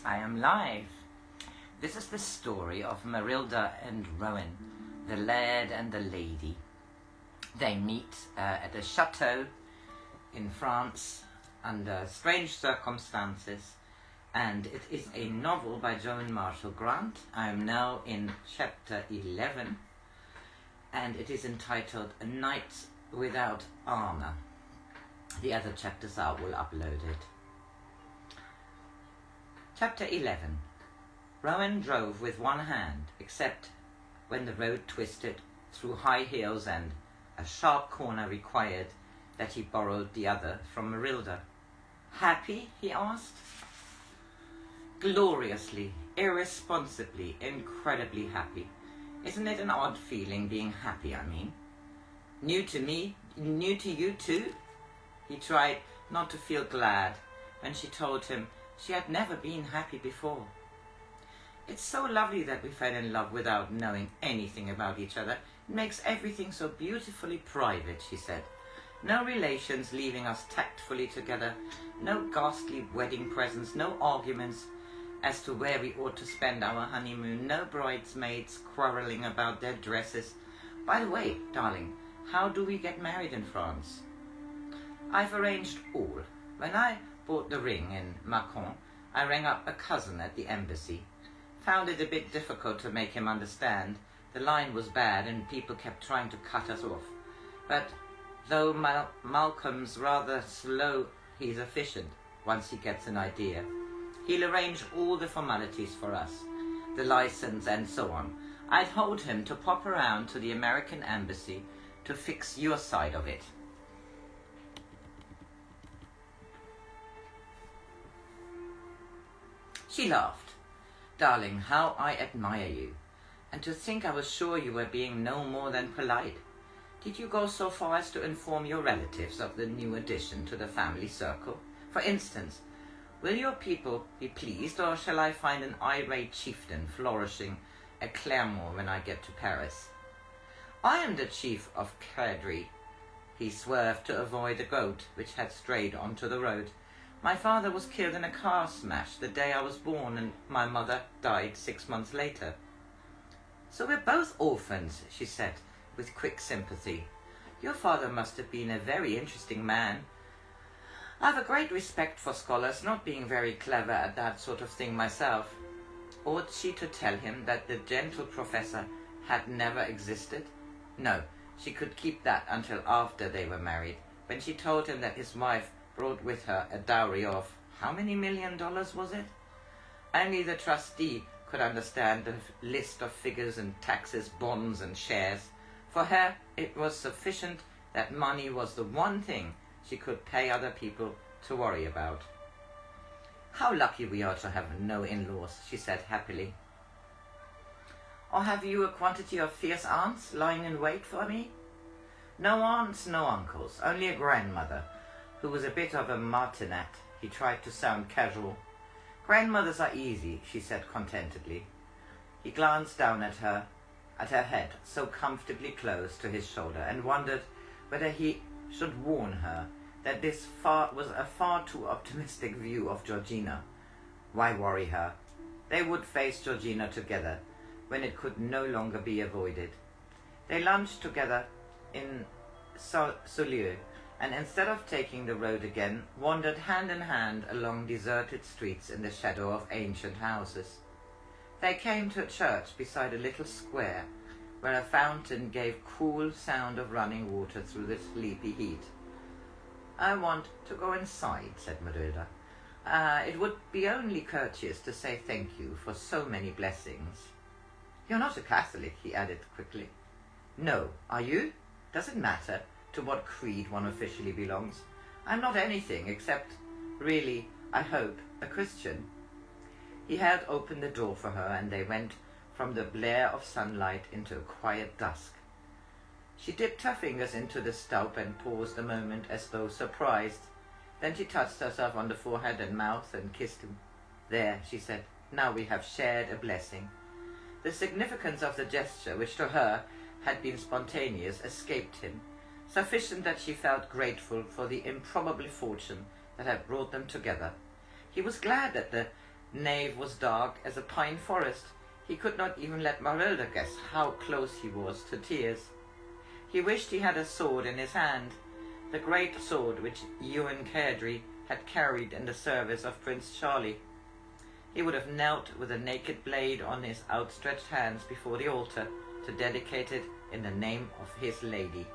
I am live. This is the story of Marylda and Rowan, the Laird and the Lady. They meet at a chateau in France under strange circumstances, and it is a novel by Joan Marshall Grant. I am now in chapter 11, and it is entitled A Night Without Armour. The other chapters are all uploaded. Chapter 11. Rowan drove with one hand, except when the road twisted through high hills and a sharp corner required that he borrowed the other from Marylda. Happy? He asked. Gloriously, irresponsibly, incredibly happy. Isn't it an odd feeling, being happy, I mean? New to me? New to you too? He tried not to feel glad when she told him she had never been happy before. It's so lovely that we fell in love without knowing anything about each other. It makes everything so beautifully private, she said. No relations leaving us tactfully together, no ghastly wedding presents, no arguments as to where we ought to spend our honeymoon, no bridesmaids quarrelling about their dresses. By the way, darling, how do we get married in France? I've arranged all. When I bought the ring in Macon, I rang up a cousin at the embassy. Found it a bit difficult to make him understand. The line was bad and people kept trying to cut us off. But though Malcolm's rather slow, he's efficient once he gets an idea. He'll arrange all the formalities for us, the license and so on. I told him to pop around to the American embassy to fix your side of it. She laughed. Darling, how I admire you. And to think I was sure you were being no more than polite. Did you go so far as to inform your relatives of the new addition to the family circle? For instance, will your people be pleased, or shall I find an irate chieftain flourishing at Clermont when I get to Paris? I am the chief of credulity. He swerved to avoid a goat which had strayed onto the road. My father was killed in a car smash the day I was born, and my mother died 6 months later. So we're both orphans, she said, with quick sympathy. Your father must have been a very interesting man. I have a great respect for scholars, not being very clever at that sort of thing myself. Ought she to tell him that the gentle professor had never existed? No, she could keep that until after they were married, when she told him that his wife brought with her a dowry of, how many $1 million was it? Only the trustee could understand the list of figures and taxes, bonds and shares. For her, it was sufficient that money was the one thing she could pay other people to worry about. How lucky we are to have no in-laws, she said happily. Or have you a quantity of fierce aunts lying in wait for me? No aunts, no uncles, only a grandmother, who was a bit of a martinet. He tried to sound casual. Grandmothers are easy, she said contentedly. He glanced down at her head, so comfortably close to his shoulder, and wondered whether he should warn her that this was a far too optimistic view of Georgina. Why worry her? They would face Georgina together when it could no longer be avoided. They lunched together in Saulieu, and instead of taking the road again, wandered hand in hand along deserted streets in the shadow of ancient houses. They came to a church beside a little square, where a fountain gave cool sound of running water through the sleepy heat. I want to go inside, said Marylda. It would be only courteous to say thank you for so many blessings. You're not a Catholic, he added quickly. No, are you? Does it matter to what creed one officially belongs? I'm not anything except, really, I hope, a Christian. He held open the door for her, and they went from the blare of sunlight into a quiet dusk. She dipped her fingers into the stove and paused a moment as though surprised. Then she touched herself on the forehead and mouth and kissed him. There, she said, now we have shared a blessing. The significance of the gesture, which to her had been spontaneous, escaped him. Sufficient that she felt grateful for the improbable fortune that had brought them together. He was glad that the nave was dark as a pine forest. He could not even let Marylda guess how close he was to tears. He wished he had a sword in his hand, the great sword which Ewan Cairdry had carried in the service of Prince Charlie. He would have knelt with a naked blade on his outstretched hands before the altar to dedicate it in the name of his lady.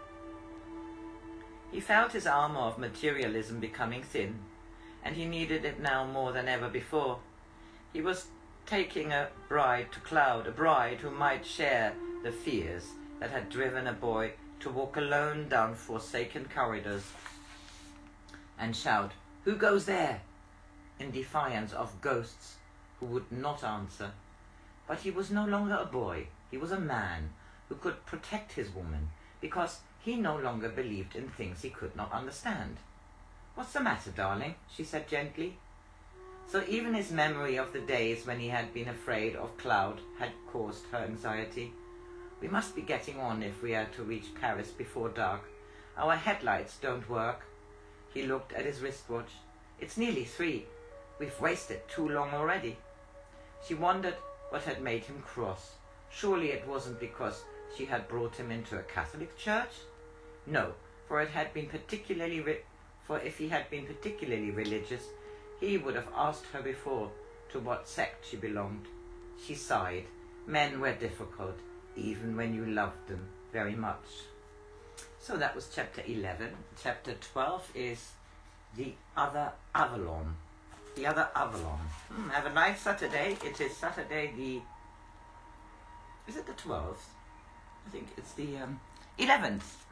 He felt his armour of materialism becoming thin, and he needed it now more than ever before. He was taking a bride to Cloud, a bride who might share the fears that had driven a boy to walk alone down forsaken corridors and shout, "Who goes there?" in defiance of ghosts who would not answer. But he was no longer a boy. He was a man who could protect his woman, because he no longer believed in things he could not understand. "What's the matter, darling?" she said gently. So even his memory of the days when he had been afraid of Cloud had caused her anxiety. "We must be getting on if we are to reach Paris before dark. Our headlights don't work." He looked at his wristwatch. "It's nearly 3. We've wasted too long already." She wondered what had made him cross. Surely it wasn't because she had brought him into a Catholic church? No, for if he had been particularly religious, he would have asked her before to what sect she belonged. She sighed. Men were difficult, even when you loved them very much. So that was chapter 11. Chapter 12 is The Other Avalon. The Other Avalon. Have a nice Saturday. It is Saturday is it the 12th? I think it's the 11th.